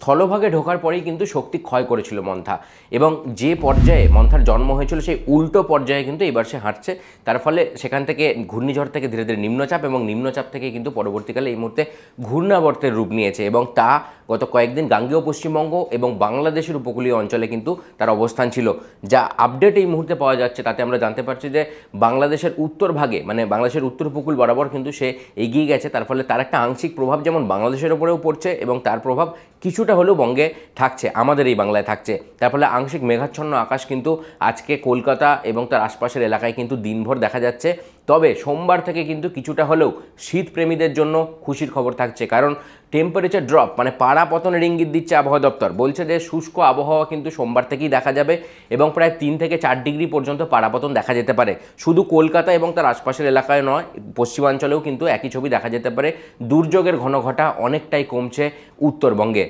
স্থলভাগে ঢোকার পরেই কিন্তু শক্তি ক্ষয় করেছিল মন্থা, এবং যে পর্যায়ে মন্থার জন্ম হয়েছিল সেই উল্টো পর্যায়ে কিন্তু এবার সে হাঁটছে। তার ফলে সেখান থেকে ঘূর্ণিঝড় থেকে ধীরে ধীরে নিম্নচাপ, এবং নিম্নচাপ থেকে কিন্তু পরবর্তীকালে এই মুহূর্তে ঘূর্ণাবর্তের রূপ নিয়েছে, এবং তা গত কয়েকদিন গাঙ্গেয় পশ্চিমবঙ্গ এবং বাংলাদেশের উপকূলীয় অঞ্চলে কিন্তু তার অবস্থান ছিল। যা আপডেট এই মুহূর্তে পাওয়া যাচ্ছে তাতে আমরা জানতে পারছি যে বাংলাদেশের উত্তর ভাগে, মানে বাংলাদেশের উত্তর উপকূল বরাবর কিন্তু সে এগিয়ে গেছে। তার ফলে তার একটা আংশিক প্রভাব যেমন বাংলাদেশের ওপরেও পড়ছে, এবং তার প্রভাব কিছুটা হলেও বঙ্গে থাকছে, আমাদের এই বাংলায় থাকছে। তার ফলে আংশিক মেঘাচ্ছন্ন আকাশ কিন্তু আজকে কলকাতা এবং তার আশপাশের এলাকায় কিন্তু দিনভর দেখা যাচ্ছে। তবে সোমবার থেকে কিন্তু কিছুটা হলেও শীতপ্রেমীদের জন্য খুশির খবর থাকছে, কারণ টেম্পারেচার ড্রপ মানে পাড়া পতনের ইঙ্গিত দিচ্ছে আবহাওয়া দপ্তর। বলছে যে শুষ্ক আবহাওয়া কিন্তু সোমবার থেকেই দেখা যাবে, এবং প্রায় 3 থেকে 4 ডিগ্রি পর্যন্ত পাড়াপতন দেখা যেতে পারে। শুধু কলকাতা এবং তার আশপাশের এলাকায় নয়, পশ্চিমাঞ্চলেও কিন্তু একই ছবি দেখা যেতে পারে। দুর্যোগের ঘনঘটা অনেকটাই কমছে উত্তরবঙ্গে।